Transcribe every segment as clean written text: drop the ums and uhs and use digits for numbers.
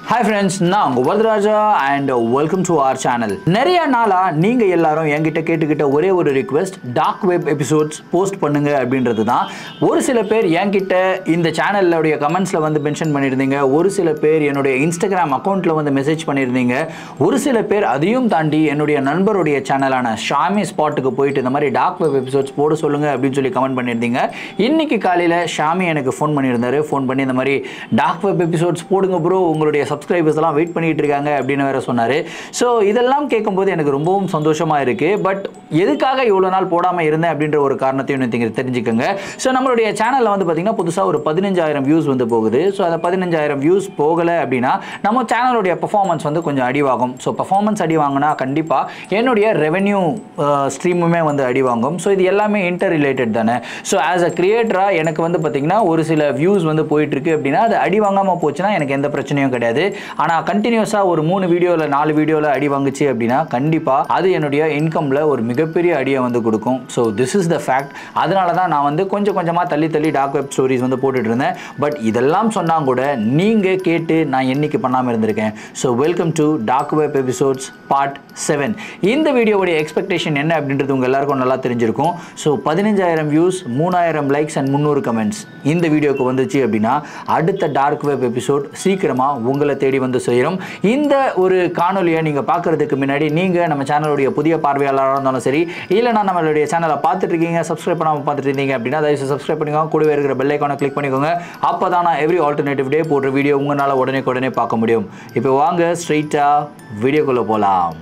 Hi friends, நான் உங்க Varadaraja and welcome to our channel. நிறைய நாளா நீங்க எல்லாரும் என்கிட்ட கேட்டுக்கிட்ட ஒரே ஒரு request dark web episodes post பண்ணுங்க அப்படின்றது தான். ஒரு சில பேர் என்கிட்ட இந்த சேனலோட கமெண்ட்ஸ்ல வந்து மென்ஷன் பண்ணியிருந்தீங்க. ஒரு சில பேர் என்னுடைய இன்ஸ்டாகிராம் அக்கௌண்ட்ல வந்து மெசேஜ் பண்ணியிருந்தீங்க. ஒரு சில பேர் அதையும் தாண்டி என்னுடைய நண்பருடைய சேனலான ஷாமி ஸ்பாட்டுக்கு போயிட்டு இந்த மாதிரி டார்க் வெப் எபிசோட்ஸ் போட சொல்லுங்க அப்படின்னு சொல்லி கமெண்ட் பண்ணியிருந்தீங்க. இன்னைக்கு காலையில ஷாமி எனக்கு ஃபோன் பண்ணியிருந்தாரு. ஃபோன் பண்ணி இந்த மாதிரி டார்க் வெப் எபிசோட்ஸ் போடுங்க ப்ரோ, உங்களுடைய சப்ஸ்கிரைபர்ஸ் எல்லாம் வெயிட் பண்ணிட்டு இருக்காங்க அப்படின்னு வேற சொன்னாரு. ஸோ இதெல்லாம் கேட்கும்போது எனக்கு ரொம்பவும் சந்தோஷமா இருக்கு. பட் எதுக்காக இவ்வளோ நாள் போடாமல் இருந்தேன் அப்படின்ற ஒரு காரணத்தையும் நீங்கள் தெரிஞ்சுக்கோங்க. ஸோ நம்மளுடைய சேனலில் வந்து பார்த்தீங்கன்னா புதுசாக ஒரு 15,000 வியூஸ் வந்து போகுது. ஸோ அந்த 15,000 வியூஸ் போகலை அப்படின்னா நம்ம சேனலுடைய பர்ஃபார்மன்ஸ் வந்து கொஞ்சம் அடிவாகும். ஸோ பர்ஃபார்மன்ஸ் அடி வாங்கினா கண்டிப்பாக என்னுடைய ரெவென்யூ ஸ்ட்ரீமுமே வந்து அடி வாங்கும். ஸோ இது எல்லாமே இன்டர் ரிலேட்டட் தானே. ஸோ ஆஸ் அ கிரியேட்டராக எனக்கு வந்து பார்த்தீங்கன்னா ஒரு சில வியூஸ் வந்து போயிட்டு இருக்கு அப்படின்னா அது அடி வாங்காமல் போச்சுன்னா எனக்கு எந்த பிரச்சனையும் கிடையாது. ஆனால் கண்டினியூஸாக ஒரு 3 வீடியோவில் 4 வீடியோவில் அடி வாங்குச்சு அப்படின்னா கண்டிப்பாக அது என்னுடைய இன்கமில் ஒரு மிகப்பெரிய அடியை வந்து கொடுக்கும். So this is the fact. அதனால தான் நான் வந்து கொஞ்சம் கொஞ்சமாக தள்ளி டார்க் வெப் ஸ்டோரிஸ் வந்து போட்டுட்டு இருந்தேன். பட் இதெல்லாம் சொன்னால் கூட நீங்கள் கேட்டு நான் என்னைக்கு பண்ணாமல் இருந்திருக்கேன். So welcome to dark web episodes part 7. இந்த வீடியோவுடைய எக்ஸ்பெக்டேஷன் என்ன அப்படின்றது உங்கள் எல்லாருக்கும் நல்லா தெரிஞ்சிருக்கும். So 15,000 views, 3,000 likes and 300 comments இந்த வீடியோக்கு வந்துச்சு அப்படின்னா அடுத்த டார்க் வெப் எபிசோட் சீக்கிரமாக உங்களை தேடி வந்து சேரும். இந்த ஒரு காணொலியை நீங்கள் பார்க்குறதுக்கு முன்னாடி நீங்கள் நம்ம சேனலுடைய புதிய பார்வையாளராக இருந்தாலும் சரி, இல்லைனா நம்மளுடைய சேனலை பார்த்துட்டு இருக்கீங்க, சப்ஸ்கிரைப் பண்ணாமல் பார்த்துட்டு இருந்தீங்க அப்படின்னா தயவுசெய்து சப்ஸ்கிரைப் பண்ணிக்கோங்க. கூடவே இருக்கிற பெல் ஐக்கானை கிளிக் பண்ணிக்கோங்க. அப்போ தான் நான் எவ்ரி ஆல்டர்னேட்டிவ் டே போடுற வீடியோ உங்களால் உடனே பார்க்க முடியும். இப்போ வாங்க ஸ்ட்ரெயிட்டாக வீடியோக்குள்ளே போகலாம்.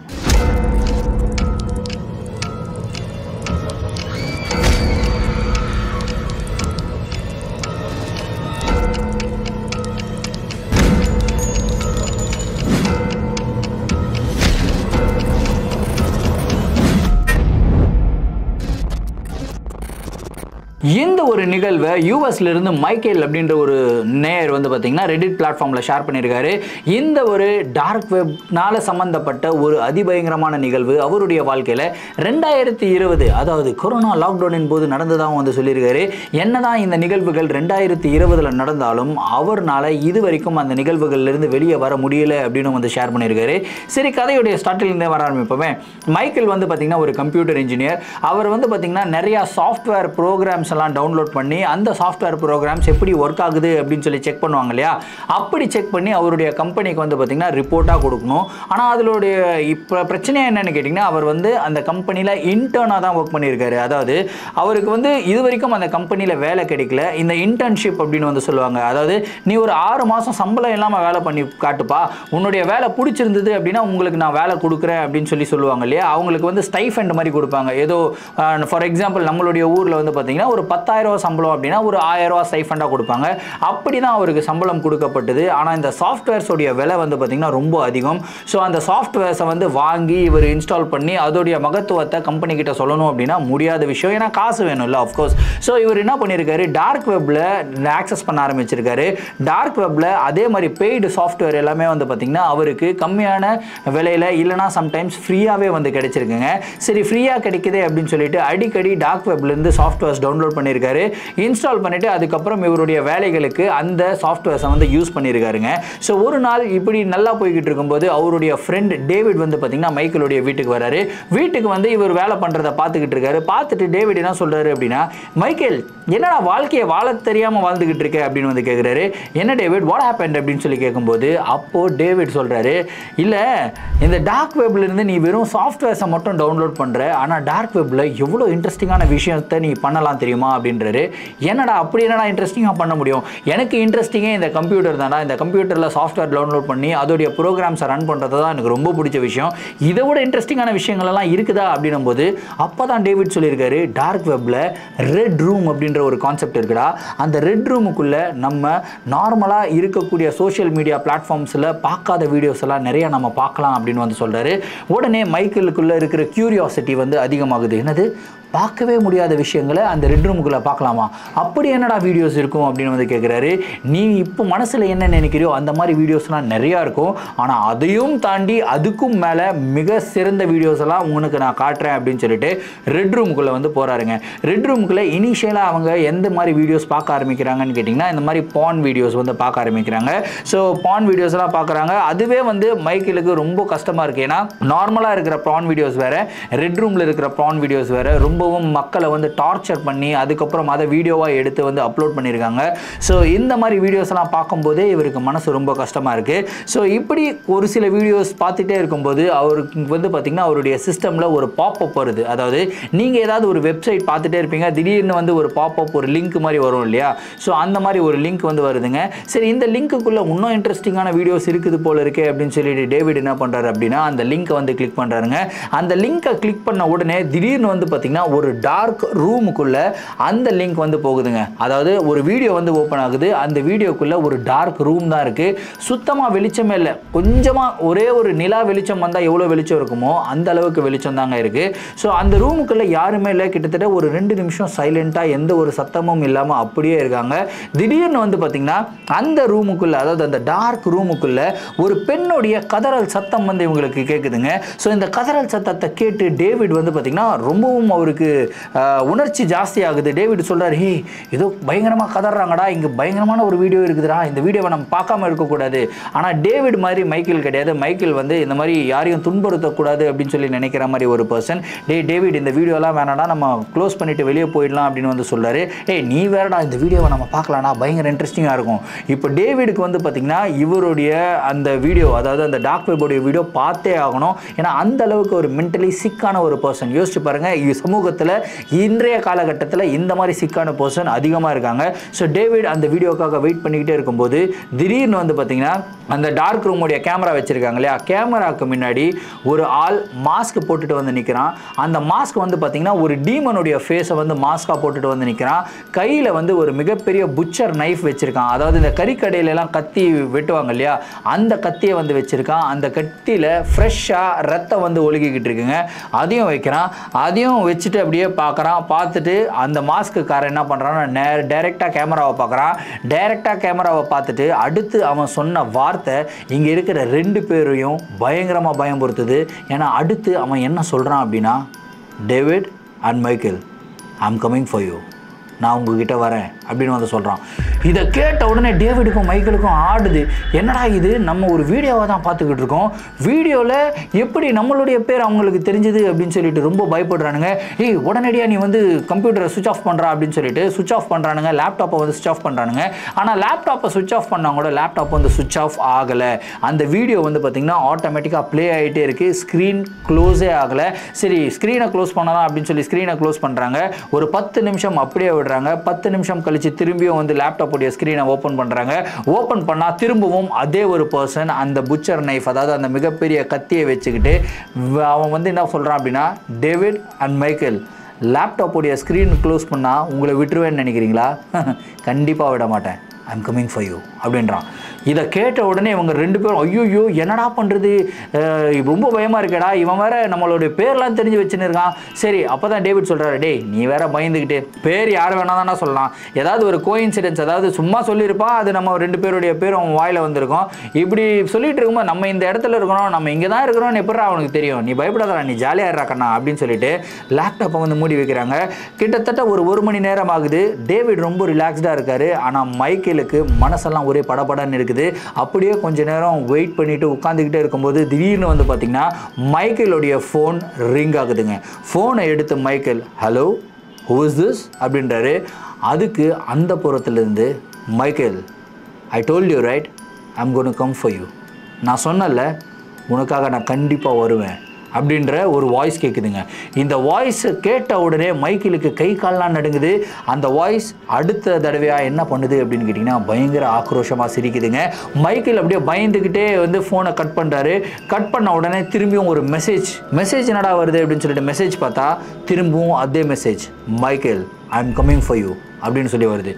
இந்த ஒரு நிகழ்வை யூஎஸ்ல இருந்து மைக்கேல் அப்படின்ற ஒரு நேயர் வந்து பார்த்தீங்கன்னா ரெடிட் பிளாட்ஃபார்மில் ஷேர் பண்ணியிருக்காரு. இந்த ஒரு டார்க் வெப்னால சம்பந்தப்பட்ட ஒரு அதிபயங்கரமான நிகழ்வு அவருடைய வாழ்க்கையில் 2020 அதாவது கொரோனா லாக்டவுனின் போது நடந்ததாகவும் வந்து சொல்லியிருக்காரு. என்னதான் இந்த நிகழ்வுகள் 2020 நடந்தாலும் அவர்னால இது வரைக்கும் அந்த நிகழ்வுகள்லேருந்து வெளியே வர முடியல அப்படின்னு வந்து ஷேர் பண்ணியிருக்காரு. சரி, கதையுடைய ஸ்டார்டிலிருந்தே வர ஆரம்பிப்போமே. மைக்கேல் வந்து பார்த்தீங்கன்னா ஒரு கம்ப்யூட்டர் இன்ஜினியர். அவர் வந்து பார்த்தீங்கன்னா நிறைய சாஃப்ட்வேர் ப்ரோக்ராம்ஸ் எல்லாம் டவுன்லோட் பண்ணி அந்த சாஃப்ட்வேர் ப்ரோக்ராம்ஸ் எப்படி ஒர்க் ஆகுது அப்படின்னு சொல்லி செக் பண்ணுவாங்க இல்லையா. அப்படி செக் பண்ணி அவருடைய கம்பெனிக்கு வந்து பார்த்தீங்கன்னா ரிப்போர்ட்டாக கொடுக்கணும். ஆனால் அதனுடைய இப்போ பிரச்சனை என்னன்னு கேட்டிங்கன்னா அவர் வந்து அந்த கம்பெனியில் இன்டர்னாக தான் ஒர்க் பண்ணியிருக்காரு. அதாவது அவருக்கு வந்து இது வரைக்கும் அந்த கம்பெனியில் வேலை கிடைக்கல. இந்த இன்டர்ன்ஷிப் அப்படின்னு வந்து சொல்லுவாங்க. அதாவது நீ ஒரு 6 மாதம் சம்பளம் இல்லாமல் வேலை பண்ணி காட்டுப்பா, உன்னுடைய வேலை பிடிச்சிருந்தது அப்படின்னா உங்களுக்கு நான் வேலை கொடுக்குறேன் அப்படின்னு சொல்லி சொல்லுவாங்க இல்லையா. அவங்களுக்கு வந்து ஸ்டைஃபண்ட் மாதிரி கொடுப்பாங்க. ஏதோ ஃபார் எக்ஸாம்பிள் நம்மளுடைய ஊரில் வந்து பார்த்தீங்கன்னா ஒரு 10,000 சம்பளம் அப்படின்னா ஒரு 1,000 ஸ்டைஃபண்டாக கொடுப்பாங்க. அப்படி தான் அவருக்கு சம்பளம் கொடுக்கப்பட்டது. ஆனால் இந்த சாஃப்ட்வேர்ஸோடைய விலை வந்து பார்த்தீங்கன்னா ரொம்ப அதிகம். ஸோ அந்த சாஃப்ட்வேர்ஸை வந்து வாங்கி இவர் இன்ஸ்டால் பண்ணி அதோடைய மகத்துவத்தை கம்பெனி கிட்ட சொல்லணும் அப்படின்னா முடியாத விஷயம். ஏன்னா காசு வேணும்ல, ஆஃப்கோர்ஸ். ஸோ இவர் என்ன பண்ணியிருக்காரு, டார்க் வெப்பில் ஆக்சஸ் பண்ண ஆரம்பிச்சிருக்காரு. டார்க் வெப்பில் அதே மாதிரி பெய்டு சாஃப்ட்வேர் எல்லாமே வந்து பார்த்தீங்கன்னா அவருக்கு கம்மியான விலையில் இல்லைனா சம்டைம்ஸ் ஃப்ரீயாகவே வந்து கிடைச்சிருக்குங்க. சரி, ஃப்ரீயாக கிடைக்குது அப்படின்னு சொல்லிட்டு அடிக்கடி டார்க் வெப்லேருந்து சாஃப்ட்வேர்ஸ் டவுன்லோட் பண்ணியிருக்காரு, இன்ஸ்டால் பண்ணிட்டு அதுக்கப்புறம் இவருடைய வேலைகளுக்கு அந்த சாஃப்ட்வேர்ஸை வந்து யூஸ் பண்ணியிருக்காருங்க. ஸோ ஒரு நாள் இப்படி நல்லா போய்கிட்டு இருக்கும்போது அவருடைய ஃப்ரெண்ட் டேவிட் வந்து பார்த்தீங்கன்னா மைக்கேலுடைய வீட்டுக்கு வராரு. வீட்டுக்கு வந்து இவர் வேலை பண்ணுறதை பார்த்துக்கிட்டு இருக்காரு. பார்த்துட்டு டேவிட் என்ன சொல்கிறாரு அப்படின்னா, மைக்கேல் என்னடா வாழ்க்கையை வாழ தெரியாமல் வாழ்ந்துக்கிட்டு இருக்க அப்படின்னு வந்து கேட்குறாரு. என்ன டேவிட், வாட் ஹேப்பன்ட் அப்படின்னு சொல்லி கேட்கும்போது அப்போது டேவிட் சொல்கிறாரு, இல்லை இந்த டார்க் வெப்லேருந்து நீ வெறும் சாஃப்ட்வேர்ஸை மட்டும் டவுன்லோட் பண்ணுற, ஆனால் டார்க் வெப்பில் எவ்வளோ இன்ட்ரெஸ்டிங்கான விஷயத்தை நீ பண்ணலாம் தெரியுமா அப்படின்றாரு. என்னடா அப்படி என்னடா இன்ட்ரெஸ்டிங்காக பண்ண முடியும், எனக்கு இன்ட்ரெஸ்டிங்கே இந்த கம்ப்யூட்டர் தானே, இந்த கம்ப்யூட்டரில் சாஃப்ட்வேர் டவுன்லோட் பண்ணி அதோடைய ப்ரோக்ராம்ஸை ரன் பண்ணுறது தான் எனக்கு ரொம்ப பிடிச்ச விஷயம், இதை விட இன்ட்ரெஸ்டிங்கான விஷயங்கள் எல்லாம் இருக்குதா அப்படின்னும் போது அப்போ தான் டேவிட் சொல்லியிருக்காரு, டார்க் வெப்பில் ரெட் ரூம் அப்படின்ற ஒரு கான்செப்ட் இருக்குடா, அந்த ரெட் ரூமுக்குள்ளே நம்ம நார்மலாக இருக்கக்கூடிய சோஷியல் மீடியா பிளாட்ஃபார்ம்ஸில் பார்க்காத வீடியோஸ் எல்லாம் நிறையா நம்ம பார்க்கலாம் அப்படின்னு வந்து சொல்கிறாரு. உடனே மைக்கேலுக்குள்ளே இருக்கிற கியூரியாசிட்டி வந்து அதிகமாகுது. என்னது பார்க்கவே முடியாத விஷயங்களை அந்த ரெட் ரூமுக்குள்ளே பார்க்கலாமா? அப்படி என்னடா வீடியோஸ் இருக்கும் அப்படின்னு வந்து கேட்குறாரு. நீ இப்போ மனசில் என்ன நினைக்கிறியோ அந்த மாதிரி வீடியோஸ்லாம் நிறையா இருக்கும். ஆனால் அதையும் தாண்டி அதுக்கும் மேலே மிக சிறந்த வீடியோஸ் எல்லாம் உங்களுக்கு நான் காட்டுறேன் அப்படின்னு சொல்லிட்டு ரெட் ரூமுக்குள்ளே வந்து போகிறாருங்க. ரெட் ரூமுக்குள்ளே இனிஷியலாக அவங்க எந்த மாதிரி வீடியோஸ் பார்க்க ஆரம்பிக்கிறாங்கன்னு கேட்டிங்கன்னா, இந்த மாதிரி பான் வீடியோஸ் வந்து பார்க்க ஆரம்பிக்கிறாங்க. ஸோ பான் வீடியோஸ் எல்லாம் பார்க்குறாங்க. அதுவே வந்து மைக்கேலுக்கு ரொம்ப கஷ்டமாக இருக்குது. ஏன்னா நார்மலாக இருக்கிற பான் வீடியோஸ் வேறு, ரெட் ரூமில் இருக்கிற பான் வீடியோஸ் வேறு. ரொம்பவும் மக்களை வந்து டார்ச்சர் பண்ணி அதுக்கப்புறம் அதை வீடியோவாக எடுத்து வந்து அப்லோட் பண்ணியிருக்காங்க. ஸோ இந்த மாதிரி வீடியோஸ் எல்லாம் பார்க்கும்போதே இவருக்கு மனசு ரொம்ப கஷ்டமாக இருக்குது. ஸோ இப்படி ஒரு சில வீடியோஸ் பார்த்துட்டே இருக்கும்போது அவருக்கு வந்து பார்த்திங்கன்னா அவருடைய சிஸ்டமில் ஒரு பாப்அப் வருது. அதாவது நீங்கள் ஏதாவது ஒரு வெப்சைட் பார்த்துட்டே இருப்பீங்க, திடீர்னு வந்து ஒரு பாப்அப் ஒரு லிங்க் மாதிரி வரும் இல்லையா? ஸோ அந்த மாதிரி ஒரு லிங்க் வந்து வருதுங்க. சரி, இந்த லிங்க்குள்ளே இன்னும் இன்ட்ரெஸ்டிங்கான வீடியோஸ் இருக்குது போல இருக்கே அப்படின்னு சொல்லிட்டு டேவிட் என்ன பண்ணுறாரு அப்படின்னா அந்த லிங்க்கை வந்து கிளிக் பண்ணுறாருங்க. அந்த லிங்க்கை கிளிக் பண்ண உடனே திடீர்னு வந்து பார்த்திங்கன்னா ஒரு டார்க் ரூமுக்குள்ளே அந்த லிங்க் வந்து போகுதுங்க. அதாவது ஒரு வீடியோ வந்து ஓப்பன் ஆகுது. அந்த வீடியோக்குள்ளே ஒரு டார்க் ரூம் தான் இருக்குது. சுத்தமாக வெளிச்சமே இல்லை. கொஞ்சமாக ஒரே ஒரு நிலா வெளிச்சம் வந்தால் எவ்வளோ வெளிச்சம் இருக்குமோ அந்த அளவுக்கு வெளிச்சம் தாங்க இருக்குது. ஸோ அந்த ரூமுக்குள்ளே யாருமே இல்லை. கிட்டத்தட்ட ஒரு 2 நிமிஷம் சைலண்ட்டாக எந்த ஒரு சத்தமும் இல்லாமல் அப்படியே இருக்காங்க. திடீர்னு வந்து பார்த்திங்கன்னா அந்த ரூமுக்குள்ளே, அதாவது அந்த டார்க் ரூமுக்குள்ளே ஒரு பெண்ணுடைய கதறல் சத்தம் வந்து இவங்களுக்கு கேட்குதுங்க. ஸோ இந்த கதறல் சத்தத்தை கேட்டு டேவிட் வந்து பார்த்திங்கன்னா ரொம்பவும் அவருக்கு உணர்ச்சி ஜாஸ்தி ஆகுது. டேவிட் சொல்கிறார், ஹே ஏதோ பயங்கரமாக கதறாங்கடா, இங்கே பயங்கரமான ஒரு வீடியோ இருக்குதுடா, இந்த வீடியோவை நம்ம பார்க்காம இருக்கக்கூடாது. ஆனால் டேவிட் மாதிரி மைக்கேல் கிடையாது. மைக்கேல் வந்து இந்த மாதிரி யாரையும் துன்புறுத்தக்கூடாது அப்படின்னு சொல்லி நினைக்கிற மாதிரி ஒரு பர்சன். டேவிட் இந்த வீடியோலாம் வேணாடா, நம்ம க்ளோஸ் பண்ணிவிட்டு வெளியே போயிடலாம் அப்படின்னு வந்து சொல்கிறாரு. நீ வேறடா, இந்த வீடியோவை நம்ம பார்க்கலாம்னா பயங்கர இன்ட்ரெஸ்டிங்காக இருக்கும். இப்போ டேவிடுக்கு வந்து பார்த்திங்கன்னா இவருடைய அந்த வீடியோ, அதாவது அந்த டார்க் வெப்போடைய வீடியோ பார்த்தே ஆகணும். ஏன்னா அந்த அளவுக்கு ஒரு மென்டலி சிக்கான ஒரு பர்சன். யோசிச்சு பாருங்கள், சமூகத்தில் இன்றைய காலகட்டத்தில் இந்த மாதிரி சிக்கான பர்சன் அதிகமாக இருக்காங்க. ஸோ டேவிட் அந்த வீடியோக்காக வெயிட் பண்ணிக்கிட்டே இருக்கும்போது திடீர்னு வந்து பார்த்திங்கன்னா அந்த டார்க் ரூமுடைய கேமரா வச்சுருக்காங்க இல்லையா, கேமராவுக்கு முன்னாடி ஒரு ஆள் மாஸ்க் போட்டுட்டு வந்து நிற்கிறான். அந்த மாஸ்க் வந்து பார்த்திங்கன்னா ஒரு டீமனுடைய ஃபேஸை வந்து மாஸ்காக போட்டுட்டு வந்து நிற்கிறான். கையில் வந்து ஒரு மிகப்பெரிய புச்சர் நைஃப் வச்சுருக்கான். அதாவது இந்த கறிக்கடையிலலாம் கத்தி வெட்டுவாங்க இல்லையா, அந்த கத்தியை வந்து வச்சுருக்கான். அந்த கத்தியில் ஃப்ரெஷ்ஷாக ரத்தம் வந்து ஒழுகிக்கிட்டு இருக்குங்க. அதையும் வைக்கிறான். அதையும் வச்சுட்டு அப்படியே பார்க்குறான். பார்த்துட்டு அந்த மாஸ்க்குக்காரன் என்ன பண்ணுறான்னா டைரெக்டாக கேமராவை பார்க்குறான். டைரெக்டாக கேமராவை பார்த்துட்டு அடுத்து அவன் சொன்ன வார்த்தை இங்கே இருக்கிற 2 பேரையும் பயங்கரமாக பயம்படுத்துது. ஏன்னா அடுத்து அவன் என்ன சொல்கிறான் அப்படின்னா, David and Michael, I am coming for you, நான் உங்ககிட்ட வரேன் அப்படின்னு வந்து சொல்கிறான். இதை கேட்ட உடனே டேவிடுக்கும் மைக்கேலுக்கும் ஆடுது. என்னடா இது, நம்ம ஒரு வீடியோவை தான் பார்த்துக்கிட்டு இருக்கோம், வீடியோவில் எப்படி நம்மளுடைய பேர் அவங்களுக்கு தெரிஞ்சுது அப்படின்னு சொல்லிட்டு ரொம்ப பயப்படுறானுங்க. உடனடியாக நீ வந்து கம்ப்யூட்டரை சுவிச் ஆஃப் பண்ணுறா அப்படின்னு சொல்லிட்டு சுவிச் ஆஃப் பண்ணுறானுங்க. லேப்டாப்பை வந்து சுவிச் ஆஃப் பண்ணுறானுங்க. ஆனால் லேப்டாப்பை சுவிச் ஆஃப் பண்ணால் கூட லேப்டாப் வந்து சுவிச் ஆஃப் ஆகலை. அந்த வீடியோ வந்து பார்த்திங்கன்னா ஆட்டோமேட்டிக்காக ப்ளே ஆகிட்டே இருக்குது. ஸ்க்ரீன் க்ளோஸே ஆகலை. சரி, ஸ்க்ரீனை க்ளோஸ் பண்ணலாம் அப்படின்னு சொல்லி ஸ்க்ரீனை க்ளோஸ் பண்ணுறாங்க. ஒரு 10 நிமிஷம் அப்படியே விடுறாங்க. 10 நிமிஷம் கழிச்சு திரும்பியும் வந்து லேப்டாப்புடைய ஸ்க்ரீனை ஓப்பன் பண்ணுறாங்க. ஓப்பன் பண்ணால் திரும்பவும் அதே ஒரு பர்சன் அந்த புச்சர் நைஃப், அதாவது அந்த மிகப்பெரிய கத்தியை வச்சுக்கிட்டு அவன் வந்து என்ன சொல்கிறான் அப்படின்னா, டேவிட் அண்ட் மைக்கேல், லேப்டாப்புடைய ஸ்க்ரீன் க்ளோஸ் பண்ணால் உங்களை விட்டுருவேன்னு நினைக்கிறீங்களா? கண்டிப்பாக விட மாட்டேன், I am coming for you அப்படின்றான். இதை கேட்ட உடனே இவங்க 2 பேரும் ஐயோ என்னடா பண்ணுறது, ரொம்ப பயமாக இருக்கடா, இவன் வேற நம்மளுடைய பேர்லாம் தெரிஞ்சு வச்சுன்னு இருக்கான். சரி, அப்போ தான் டேவிட் சொல்கிறாரு, டேய் நீ வேற பயந்துக்கிட்டு, பேர் யார் வேணா தானே சொல்லலாம், ஏதாவது ஒரு கோஇன்சிடென்ஸ், அதாவது சும்மா சொல்லியிருப்பான், அது நம்ம 2 பேருடைய பேர் அவன் வாயில் வந்திருக்கோம், இப்படி சொல்லிட்டு இருக்கும்போது நம்ம இந்த இடத்துல இருக்கிறோம், நம்ம இங்கே தான் இருக்கிறோம்னு எப்படா அவனுக்கு தெரியும், நீ பயப்படாதடா, நீ ஜாலியாக இருக்காண்ணா அப்படின்னு சொல்லிட்டு லேப்டாப்பை வந்து மூடி வைக்கிறாங்க. கிட்டத்தட்ட ஒரு மணி நேரம் ஆகுது. டேவிட் ரொம்ப ரிலாக்ஸ்டாக இருக்காரு. ஆனால் மைக்கேலுக்கு மனசெல்லாம் ஒரே படபடன்னு இருக்குது. அப்படியே கொஞ்ச நேரம் வெயிட் பண்ணிட்டு உட்காந்துக்கிட்டே இருக்கும்போது திடீர்னு வந்து பார்த்தீங்கன்னா மைக்கேலுடைய ஃபோன் ரிங் ஆகுதுங்க. ஃபோனை எடுத்து Michael, hello who is this அப்படின்றாரு. அதுக்கு அந்த புறத்துலேருந்து, Michael, I told you right, I am gonna come for you, நான் சொன்னல உனக்காக நான் கண்டிப்பாக வருவேன் அப்படின்ற ஒரு வாய்ஸ் கேட்குதுங்க. இந்த வாய்ஸ் கேட்ட உடனே மைக்கேலுக்கு கை கால்லாம் நடுங்குது. அந்த வாய்ஸ் அடுத்த தடவையாக என்ன பண்ணுது அப்படின்னு கேட்டிங்கன்னா பயங்கர ஆக்ரோஷமாக சிரிக்குதுங்க. மைக்கேல் அப்படியே பயந்துக்கிட்டே வந்து ஃபோனை கட் பண்ணுறாரு. கட் பண்ண உடனே திரும்பியும் ஒரு மெசேஜ் என்னடா வருது அப்படின்னு சொல்லிட்டு மெசேஜ் பார்த்தா திரும்பவும் அதே message, Michael I am coming for you அப்படின்னு சொல்லி வருது.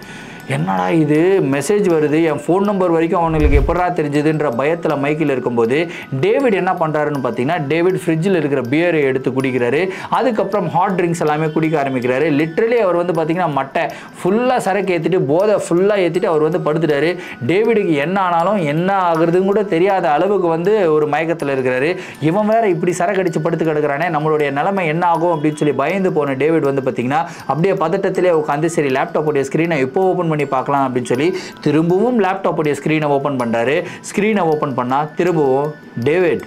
என்னடா இது மெசேஜ் வருது, என் ஃபோன் நம்பர் வரைக்கும் அவனுங்களுக்கு எப்படா தெரிஞ்சதுன்ற பயத்தில் மைக்கேல் இருக்கும்போது டேவிட் என்ன பண்ணுறாருன்னு பார்த்தீங்கன்னா, டேவிட் ஃப்ரிட்ஜில் இருக்கிற பியரை எடுத்து குடிக்கிறாரு. அதுக்கப்புறம் ஹாட் ட்ரிங்க்ஸ் எல்லாமே குடிக்க ஆரம்பிக்கிறாரு. லிட்ரலி அவர் வந்து பார்த்தீங்கன்னா மட்டை ஃபுல்லாக சரக்கு ஏற்றிட்டு போதை ஃபுல்லாக ஏற்றிட்டு அவர் வந்து படுத்துட்டாரு. டேவிடுக்கு என்ன ஆனாலும் என்ன ஆகுறதுன்னு கூட தெரியாத அளவுக்கு வந்து ஒரு மயக்கத்தில் இருக்கிறாரு. இவன் வேற இப்படி சரக்கு அடித்து படுத்து கிடக்குறானே, நம்மளுடைய நிலைமை என்ன ஆகும் அப்படின்னு சொல்லி பயந்து போன டேவிட் வந்து பார்த்தீங்கன்னா அப்படியே பதட்டத்திலே உட்காந்து சரி லேப்டாப்போடைய ஸ்க்ரீனை எப்போ ஓப்பன் பண்ணி பார்க்கலாம் அப்படின்னு சொல்லி திரும்பவும் லேப்டாப்போடைய ஸ்க்ரீனை ஓப்பன் பண்ணுறாரு. ஸ்க்ரீனை ஓப்பன் பண்ணால் திரும்பவும் டேவிட்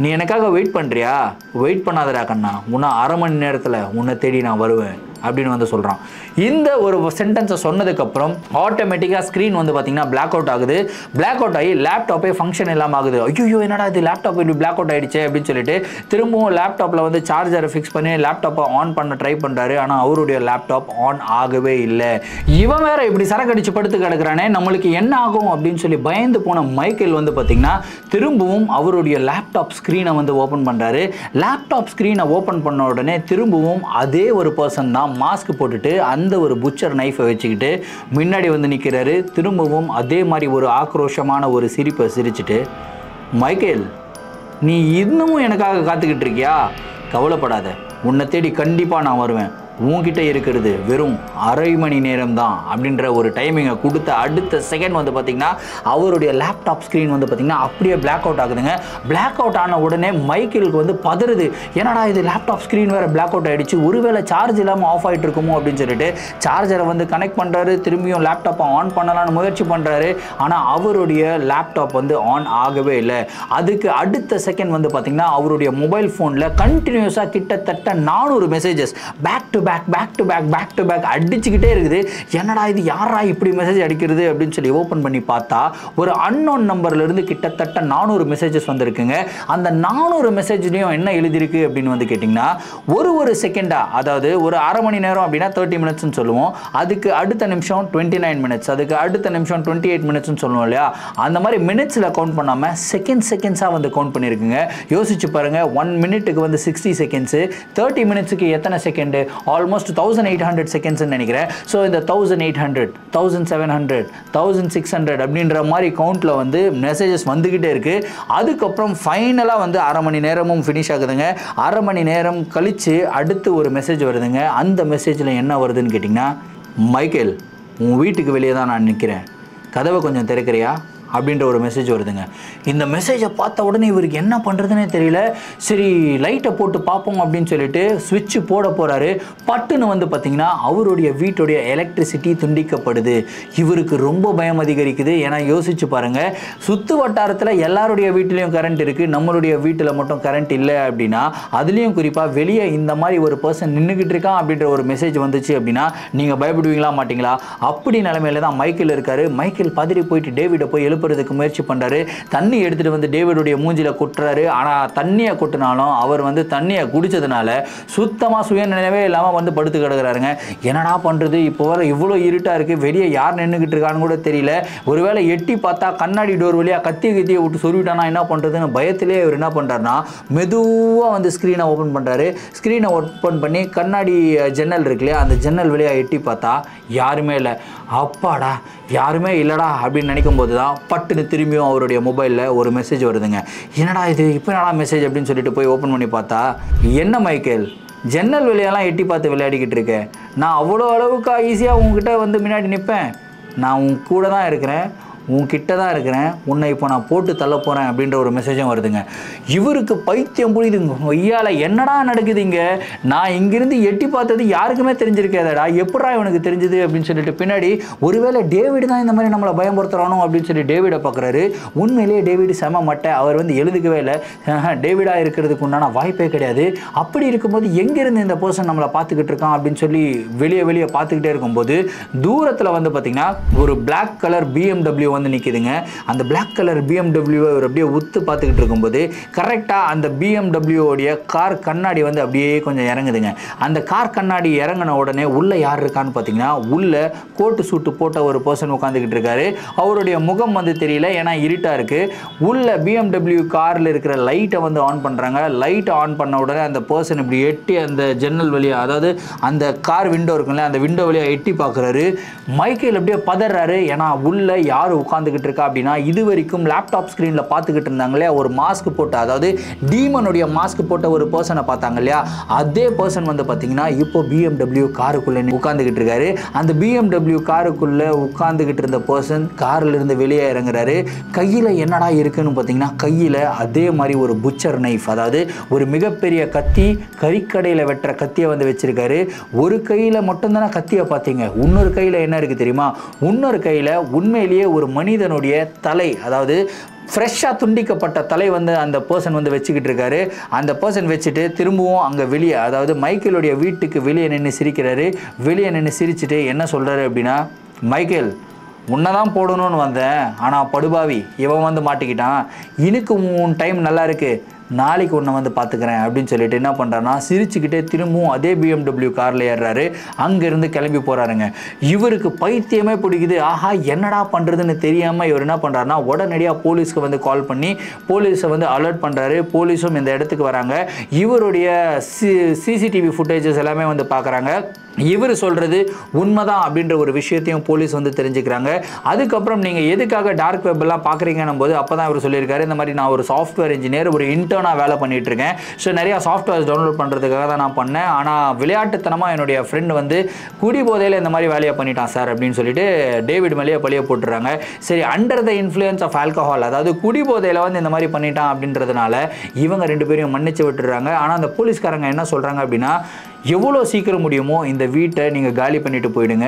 நீ எனக்காக வெயிட் பண்ணுறியா? வெயிட் பண்ணாதடா கண்ணா, உன்னை அரை மணி நேரத்தில் உன்னை தேடி நான் வருவேன் அப்படின்னு வந்து சொல்கிறான். இந்த ஒரு சென்டென்ஸை சொன்னதுக்கப்புறம் ஆட்டோமேட்டிக்காக ஸ்க்ரீன் வந்து பார்த்தீங்கன்னா பிளாக் அவுட் ஆகுது. பிளாக் அவுட் ஆகி லேப்டாப்பே ஃபங்க்ஷன் இல்லாமல் ஆகுது. ஐயோ என்னடா இது லேப்டாப் இப்படி பிளாக் அவுட் ஆகிடுச்சு அப்படின்னு சொல்லிட்டு திரும்பவும் லேப்டாப்பில் வந்து சார்ஜரை ஃபிக்ஸ் பண்ணி லேப்டாப்பை ஆன் பண்ண ட்ரை பண்ணுறாரு. ஆனால் அவருடைய லேப்டாப் ஆன் ஆகவே இல்லை. இவன் வேற இப்படி சரக்கு அடிச்சு படுத்து கிடக்குறானே, நம்மளுக்கு என்ன ஆகும் அப்படின்னு சொல்லி பயந்து போன மைக்கேல் வந்து பார்த்தீங்கன்னா திரும்பவும் அவருடைய லேப்டாப் ஸ்க்ரீனை வந்து ஓப்பன் பண்ணுறாரு. லேப்டாப் ஸ்க்ரீனை ஓப்பன் பண்ண உடனே திரும்பவும் அதே ஒரு பர்சன் தான் மாஸ்க் போட்டுட்டு அந்த ஒரு புச்சர் நைஃபை வச்சுக்கிட்டு முன்னாடி வந்து நிற்கிறாரு. திரும்பவும் அதே மாதிரி ஒரு ஆக்ரோஷமான ஒரு சிரிப்பை சிரிச்சுட்டு, மைக்கேல் நீ இன்னமும் எனக்காக காத்துக்கிட்டு இருக்கியா? கவலைப்படாத, உன்னை தேடி கண்டிப்பாக நான் வருவேன். உன்கிட்ட இருக்கிறது வெறும் அரை மணி நேரம் தான் அப்படின்ற ஒரு டைமிங்கை கொடுத்த அடுத்த செகண்ட் வந்து பார்த்திங்கன்னா அவருடைய லேப்டாப் ஸ்க்ரீன் வந்து பார்த்திங்கன்னா அப்படியே பிளாக் அவுட் ஆகுதுங்க. பிளாக் அவுட் ஆன உடனே மைக்கேலுக்கு வந்து பதறுது. என்னடா இது லேப்டாப் ஸ்க்ரீன் வேறு பிளாக் அவுட் ஆகிடுச்சு, ஒருவேளை சார்ஜ் இல்லாமல் ஆஃப் ஆகிட்டு இருக்குமோ அப்படின்னு சொல்லிட்டு சார்ஜரை வந்து கனெக்ட் பண்ணுறாரு. திரும்பியும் லேப்டாப்பை ஆன் பண்ணலான்னு முயற்சி பண்ணுறாரு. ஆனால் அவருடைய லேப்டாப் வந்து ஆன் ஆகவே இல்லை. அதுக்கு அடுத்த செகண்ட் வந்து பார்த்திங்கன்னா அவருடைய மொபைல் ஃபோனில் கண்டினியூஸாக கிட்டத்தட்ட 400 மெசேஜஸ் பேக் டு பேக் அடிச்சுக்கிட்டே இருக்குது. என்னடா இது, யாரா இப்படி மெசேஜ் அடிக்கிறது அப்படின்னு சொல்லி ஓப்பன் பண்ணி பார்த்தா ஒரு அன்னோன் நம்பர்ல இருந்து கிட்டத்தட்ட 400 மெசேஜஸ் வந்திருக்குங்க. அந்த 400 மெசேஜ்லையும் என்ன எழுதிருக்கு அப்படின்னு வந்து கேட்டிங்கன்னா, ஒரு செகண்டா, அதாவது ஒரு அரை மணி நேரம் அப்படின்னா 30 மினிட்ஸ்னு சொல்லுவோம், அதுக்கு அடுத்த நிமிஷம் 29 மினிட்ஸ், அதுக்கு அடுத்த நிமிஷம் 28 மினிட்ஸ்னு சொல்லுவோம் இல்லையா, அந்த மாதிரி மினிட்ஸில் கவுண்ட் பண்ணாமல் செகண்ட்ஸாக வந்து கவுண்ட் பண்ணியிருக்குங்க. யோசிச்சு பாருங்க, 1 மினிட்டுக்கு வந்து 60 செகண்ட்ஸு, 30 மினிட்ஸுக்கு எத்தனை செகண்டு? ஆல்மோஸ்ட் 1800 செகண்ட்ஸ் நினைக்கிறேன். ஸோ இந்த 1800, 1700, 1600 அப்படின்ற மாதிரி கவுண்ட்ல வந்து மெசேஜஸ் வந்துகிட்டே இருக்கு. அதுக்கப்புறம் ஃபைனலாக வந்து அரை மணி நேரமும் ஃபினிஷ் ஆகுதுங்க. அரை மணி நேரம் கழிச்சு அடுத்து ஒரு மெசேஜ் வருதுங்க. அந்த மெசேஜில் என்ன வருதுன்னு கேட்டிங்கன்னா, மைக்கேல் உன் வீட்டுக்கு வெளியே தான் நான் நிற்கிறேன், கதவை கொஞ்சம் திறக்கிறியா அப்படின்ற ஒரு மெசேஜ் வருதுங்க. இந்த மெசேஜை பார்த்த உடனே இவருக்கு என்ன பண்ணுறதுனே தெரியல. சரி லைட்டை போட்டு பார்ப்போம் அப்படின்னு சொல்லிட்டு சுவிட்ச் போட போகிறாரு. பட்டுன்னு வந்து பார்த்திங்கன்னா அவருடைய வீட்டுடைய எலக்ட்ரிசிட்டி துண்டிக்கப்படுது. இவருக்கு ரொம்ப பயம் அதிகரிக்குது. ஏன்னா யோசிச்சு பாருங்கள், சுற்று வட்டாரத்தில் எல்லாருடைய வீட்டிலையும் கரண்ட் இருக்குது, நம்மளுடைய வீட்டில் மட்டும் கரண்ட் இல்லை அப்படின்னா, அதுலேயும் குறிப்பாக வெளியே இந்த மாதிரி ஒரு பர்சன் நின்றுக்கிட்டு இருக்கான் அப்படின்ற ஒரு மெசேஜ் வந்துச்சு அப்படின்னா நீங்கள் பயப்படுவீங்களா மாட்டிங்களா? அப்படி நிலைமையில தான் மைக்கேல் இருக்காரு. மைக்கேல் பதறி போயிட்டு டேவிடை போய் எழுப்புறதுக்கு முயற்சி பண்ணுறாரு. தண்ணி எடுத்துகிட்டு வந்து டேவிடுடைய மூஞ்சில கொட்டுறாரு. ஆனால் தண்ணியை கொட்டினாலும் அவர் வந்து தண்ணியை குடித்ததுனால சுத்தமாக சுயநினைவே இல்லாமல் வந்து படுத்து கிடக்குறாருங்க. என்னடா பண்ணுறது, இப்போ வர இவ்வளோ இருட்டாக இருக்குது, வெளியே யார் நின்றுக்கிட்டு இருக்கான்னு கூட தெரியல. ஒருவேளை எட்டி பார்த்தா கண்ணாடி டோர் வழியாக கத்தியை விட்டு சொருவிட்டானா என்ன பண்ணுறதுன்னு பயத்திலே அவர் என்ன பண்ணுறாருன்னா மெதுவாக வந்து ஸ்க்ரீனை ஓப்பன் பண்ணுறாரு. ஸ்க்ரீனை ஓப்பன் பண்ணி கண்ணாடி ஜன்னல் இருக்கு இல்லையா, அந்த ஜன்னல் வழியாக எட்டி பார்த்தா யாருமே இல்லை. அப்பாடா யாருமே இல்லைடா அப்படின்னு நினைக்கும் போது தான் பட்டுன்னு திரும்பியும் அவருடைய மொபைலில் ஒரு மெசேஜ் வருதுங்க. என்னடா இது, இப்போ என்னடா மெசேஜ் அப்படின்னு சொல்லிட்டு போய் ஓப்பன் பண்ணி பார்த்தா, என்ன மைக்கேல் ஜன்னல் வெளியெல்லாம் எட்டி பார்த்து விளையாடிக்கிட்டு இருக்கேன், நான் அவ்வளோ அளவுக்கு ஈஸியாக உங்ககிட்ட வந்து முன்னாடி நிற்பேன்? நான் உன் கூட தான் இருக்கிறேன், உன்கிட்ட தான் இருக்கிறேன், உன்னை இப்போ நான் போட்டு தள்ள போகிறேன் அப்படின்ற ஒரு மெசேஜும் வருதுங்க. இவருக்கு பைத்தியம் புரியுதுங்க. ஐயால என்னடா நடக்குது இங்கே, நான் இங்கிருந்து எட்டி பார்த்தது யாருக்குமே தெரிஞ்சிருக்காதடா, எப்படா இவனுக்கு தெரிஞ்சுது அப்படின்னு சொல்லிட்டு பின்னாடி ஒருவேளை டேவிட் தான் இந்த மாதிரி நம்மளை பயமுறுத்துறானோ அப்படின்னு சொல்லி டேவிடை பார்க்குறாரு. உண்மையிலேயே டேவிட் செம மட்டை, அவர் வந்து எழுதுக்கவே இல்லை, டேவிடாக இருக்கிறதுக்கு உண்டான வாய்ப்பே கிடையாது. அப்படி இருக்கும்போது எங்கேருந்து இந்த பர்சன் நம்மளை பார்த்துக்கிட்டு இருக்கான் அப்படின்னு சொல்லி வெளியே பார்த்துக்கிட்டே இருக்கும்போது தூரத்தில் வந்து பார்த்திங்கன்னா ஒரு பிளாக் கலர் BMW வந்து நிற்கிதுங்க. அந்த பிளாக் கலர் BMW அவர் அப்படியே உத்து பார்த்துக்கிட்டு இருக்கும்போது கரெக்டாக அந்த BMW உடைய கார் கண்ணாடி வந்து அப்படியே கொஞ்சம் இறங்குதுங்க. அந்த கார் கண்ணாடி இறங்கின உடனே உள்ளே யார் இருக்கான்னு பார்த்தீங்கன்னா உள்ளே கோட்டு சூட்டு போட்ட ஒரு பர்சன் உட்காந்துக்கிட்டு இருக்காரு. அவருடைய முகம் வந்து தெரியல, ஏன்னா இருட்டாக இருக்குது. உள்ள BMW காரில் இருக்கிற லைட்டை வந்து ஆன் பண்ணுறாங்க. லைட்டை ஆன் பண்ண உடனே அந்த பர்சன் இப்படி எட்டி அந்த ஜன்னல் வழியாக, அதாவது அந்த கார் விண்டோ இருக்குல்ல, அந்த விண்டோ வழியாக எட்டி பார்க்குறாரு. மைக்கேல் அப்படியே பதறாரு. ஏன்னா உள்ள யார் உட்காந்துக்கிட்டு இருக்கா அப்படின்னா இது வரைக்கும் லேப்டாப் ஸ்க்ரீனில் பார்த்துக்கிட்டு இருந்தாங்க இல்லையா, ஒரு மாஸ்க் போட்ட, அதாவது டீமனுடைய மாஸ்க் போட்ட ஒரு பர்சனை பார்த்தாங்க இல்லையா, அதே பர்சன் வந்து பார்த்தீங்கன்னா இப்போ BMW காருக்குள்ளே உட்காந்துக்கிட்டு இருக்காரு. அந்த BMW காருக்குள்ளே உட்காந்துக்கிட்டு இருந்த பர்சன் காரில் இருந்து வெளியே இறங்குறாரு. கையில் என்னடா இருக்குன்னு பார்த்தீங்கன்னா கையில் அதே மாதிரி ஒரு புச்சர் நைஃப், அதாவது ஒரு மிகப்பெரிய கத்தி, கறிக்கடையில் வெட்டுற கத்தியை வந்து வச்சிருக்காரு. ஒரு கையில் மட்டும்தானே கத்தியை பார்த்தீங்க, இன்னொரு கையில் என்ன இருக்குது தெரியுமா, இன்னொரு கையில் உண்மையிலேயே ஒரு மனிதனுடைய தலை, அதாவது ஃப்ரெஷ்ஷாக துண்டிக்கப்பட்ட தலை வந்து அந்த பர்சன் வந்து வச்சுக்கிட்டு இருக்காரு. அந்த பர்சன் வச்சுட்டு திரும்பவும் அங்கே வெளியே, அதாவது மைக்கேலுடைய வீட்டுக்கு வெளியே நின்று சிரிக்கிறாரு. வெளியே நின்று சிரிச்சுட்டு என்ன சொல்கிறாரு அப்படின்னா, மைக்கேல் உன்னை தான் போடணும்னு வந்தேன், ஆனால் படுபாவி இவன் வந்து மாட்டிக்கிட்டான், எனக்கு உன் டைம் நல்லா இருக்குது, நாளைக்கு ஒன்று வந்து பார்த்துக்கிறேன் அப்படின்னு சொல்லிட்டு என்ன பண்ணுறாருன்னா சிரிச்சுக்கிட்டே திரும்பவும் அதே BMW காரில் ஏறுறாரு. அங்கேருந்து கிளம்பி போகிறாருங்க. இவருக்கு பைத்தியமே பிடிக்குது. ஆஹா என்னடா பண்ணுறதுன்னு தெரியாமல் இவர் என்ன பண்ணுறாருன்னா உடனடியாக போலீஸ்க்கு வந்து கால் பண்ணி போலீஸை வந்து அலர்ட் பண்ணுறாரு. போலீஸும் இந்த இடத்துக்கு வராங்க. இவருடைய CCTV ஃபுட்டேஜஸ் எல்லாமே வந்து பார்க்குறாங்க. இவர் சொல்கிறது உண்மைதான் அப்படின்ற ஒரு விஷயத்தையும் போலீஸ் வந்து தெரிஞ்சுக்கிறாங்க. அதுக்கப்புறம் நீங்கள் எதுக்காக டார்க் வெப்லாம் பார்க்குறீங்கன்னும் போது அப்போ தான் இவர் சொல்லியிருக்காரு, இந்த மாதிரி நான் ஒரு சாஃப்ட்வேர் இன்ஜினியர், ஒரு இன்டர்னாக வேலை பண்ணிகிட்டு இருக்கேன். ஸோ நிறையா சாஃப்ட்வேர்ஸ் டவுன்லோட் பண்ணுறதுக்காக தான் நான் பண்ணேன். ஆனால் விளையாட்டுத்தனமாக என்னுடைய ஃப்ரெண்டு வந்து குடிபோதையில் இந்த மாதிரி வேலையை பண்ணிட்டான் சார் அப்படின்னு சொல்லிட்டு டேவிட் மேலேயே பழிய போட்டுறாங்க. சரி, under the influence of alcohol, அதாவது குடிபோதையில் வந்து இந்த மாதிரி பண்ணிட்டான் அப்படின்றதுனால இவங்க ரெண்டு பேரையும் மன்னிச்சு விட்டுறாங்க. ஆனால் அந்த போலீஸ்காரங்க என்ன சொல்கிறாங்க அப்படின்னா, எவ்வளோ சீக்கிரம் முடியுமோ இந்த வீட்டை நீங்கள் காலி பண்ணிவிட்டு போயிடுங்க,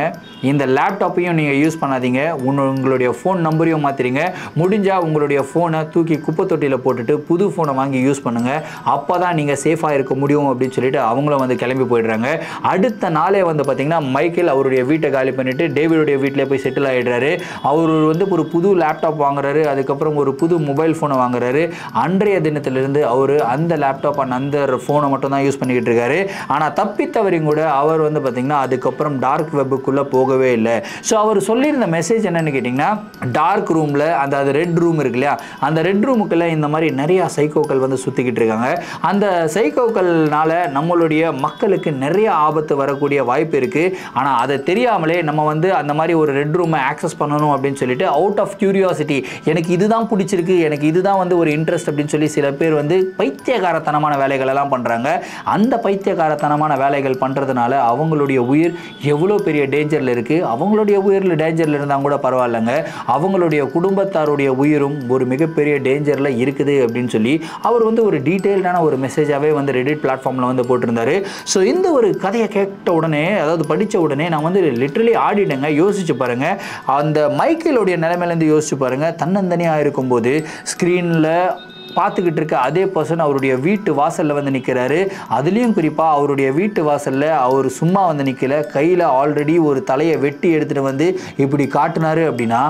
இந்த லேப்டாப்பையும் நீங்கள் யூஸ் பண்ணாதீங்க, உங்களுடைய ஃபோன் நம்பரையும் மாற்றிடுங்க, முடிஞ்சால் உங்களுடைய ஃபோனை தூக்கி குப்பை தொட்டியில் போட்டுட்டு புது ஃபோனை வாங்கி யூஸ் பண்ணுங்கள், அப்போ தான் நீங்கள் சேஃபாக இருக்க முடியும் அப்படின்னு சொல்லிட்டு அவங்களும் வந்து கிளம்பி போயிடுறாங்க. அடுத்த நாளே வந்து பார்த்திங்கன்னா மைக்கேல் அவருடைய வீட்டை காலி பண்ணிவிட்டு டேவிடுடைய வீட்டிலே போய் செட்டில் ஆகிடுறாரு. அவர் வந்து ஒரு புது லேப்டாப் வாங்குறாரு. அதுக்கப்புறம் ஒரு புது மொபைல் ஃபோனை வாங்குறாரு. அன்றைய தினத்திலிருந்து அவர் அந்த லேப்டாப் அந்த ஃபோனை மட்டும் தான் யூஸ் பண்ணிக்கிட்டு இருக்காரு. ஆனால் தப்பித்தவரையும் கூட அவர் வந்து பார்த்திங்கன்னா அதுக்கப்புறம் டார்க் வெப்புக்குள்ளே போகவே இல்லை. ஸோ அவர் சொல்லியிருந்த மெசேஜ் என்னென்னு கேட்டிங்கன்னா, டார்க் ரூமில் அது ரெட் ரூம் இருக்கு இல்லையா, அந்த ரெட் ரூமுக்குள்ளே இந்த மாதிரி நிறையா சைக்கோக்கள் வந்து சுற்றிக்கிட்டு இருக்காங்க. அந்த சைக்கோக்கள்னால நம்மளுடைய மக்களுக்கு நிறைய ஆபத்து வரக்கூடிய வாய்ப்பு இருக்குது. ஆனால் அதை தெரியாமலே நம்ம வந்து அந்த மாதிரி ஒரு ரெட் ரூமை ஆக்சஸ் பண்ணணும் அப்படின்னு சொல்லிட்டு அவுட் ஆஃப் கியூரியாசிட்டி, எனக்கு இதுதான் பிடிச்சிருக்கு, எனக்கு இதுதான் வந்து ஒரு இன்ட்ரெஸ்ட் அப்படின்னு சொல்லி சில பேர் வந்து பைத்தியகாரத்தனமான வேலைகள் எல்லாம் பண்ணுறாங்க. அந்த பைத்தியகாரத்தனமான வேலைகள் பண்ணுறதுனால அவங்களுடைய உயிர் எவ்வளோ பெரிய டேஞ்சரில் இருக்குது. அவங்களுடைய உயிரில் டேஞ்சரில் இருந்தால் கூட பரவாயில்லைங்க, அவங்களுடைய குடும்பத்தாருடைய உயிரும் ஒரு மிகப்பெரிய டேஞ்சரில் இருக்குது அப்படின்னு சொல்லி அவர் வந்து ஒரு டீட்டெயில்டான ஒரு மெசேஜாகவே வந்து ரெடிட் பிளாட்ஃபார்மில் வந்து போட்டிருந்தாரு. ஸோ இந்த ஒரு கதையை கேட்ட உடனே, அதாவது படித்த உடனே நான் வந்து லிட்ரலி ஆடிட்டேங்க. யோசிச்சு பாருங்கள், அந்த மைக்கேலுடைய நிலைமையிலேருந்து யோசிச்சு பாருங்கள். தன்னந்தனியாக இருக்கும்போது ஸ்க்ரீனில் பார்த்துக்கிட்டு இருக்க அதே பர்சன் அவருடைய வீட்டு வாசலில் வந்து நிற்கிறாரு. அதுலேயும் குறிப்பாக அவருடைய வீட்டு வாசலில் அவர் சும்மா வந்து நிற்கல, கையில் ஆல்ரெடி ஒரு தலையை வெட்டி எடுத்துகிட்டு வந்து இப்படி காட்டினாரு அப்படின்னா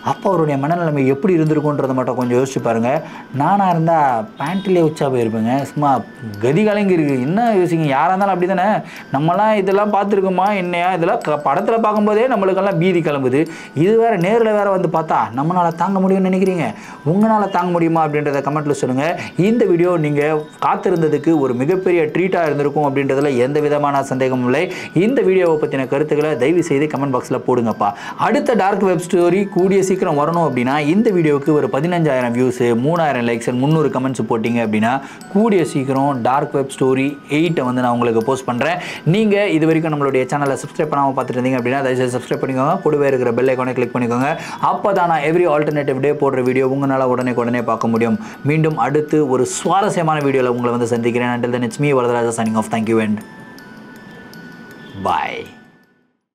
அப்போ அவருடைய மனநிலைமை எப்படி இருந்திருக்குன்றதை மட்டும் கொஞ்சம் யோசிச்சு பாருங்கள். நானாக இருந்தால் பேண்ட்லேயே உச்சா போயிருப்பேங்க. சும்மா கதி கலங்கி இருக்குது. என்ன யோசிங்க, யாராக இருந்தாலும் அப்படி தானே. நம்மலாம் இதெல்லாம் பார்த்துருக்கோமா என்னையா, இதெல்லாம் படத்தில் பார்க்கும்போதே நம்மளுக்கெல்லாம் பீதி கிளம்புது. இது வேறு நேரில் வேறு வந்து பார்த்தா நம்மளால் தாங்க முடியும்னு நினைக்கிறீங்க? உங்களால் தாங்க முடியுமா அப்படின்றத கமெண்ட்டில் சொல்லுங்கள். இந்த வீடியோ நீங்கள் காத்திருந்ததுக்கு ஒரு மிகப்பெரிய ட்ரீட்டாக இருந்திருக்கும் அப்படின்றதுல எந்த விதமான சந்தேகமும் இல்லை. இந்த வீடியோவை பற்றின கருத்துக்களை தயவு செய்து கமெண்ட் பாக்ஸில் போடுங்கப்பா. அடுத்த டார்க் வெப் ஸ்டோரி கூடிய சீக்கிரம் வரணும் அப்படின்னா இந்த வீடியோவுக்கு ஒரு 15,000 வியூஸ், 3,000 லைக்ஸ், 300 கமெண்ட்ஸ் போட்டிங்க அப்படின்னா கூடிய சீக்கிரம் டார்க் வெப் ஸ்டோரி 8 வந்து நான் உங்களுக்கு போஸ்ட் பண்ணுறேன். நீங்கள் இது வரைக்கும் நம்மளுடைய சேனலை சப்ஸ்கிரைப் பண்ணாமல் பார்த்துட்டு இருந்தீங்க அப்படின்னா தயவுசெய்து சப்ஸ்கிரைப் பண்ணிக்கோங்க. கூடவே இருக்கிற பெல் ஐக்கானை கிளிக் பண்ணிக்கோங்க. அப்போ தான் நான் எவ்ரி ஆல்டர்னேட்டிவ் டே போடுற வீடியோ உங்களால் உடனே பார்க்க முடியும். மீண்டும் அடுத்து ஒரு சுவாரஸ்யமான வீடியோவில் உங்களை வந்து சந்திக்கிறேன். Until then, it's me, Varadaraja, signing off. Thank you and bye.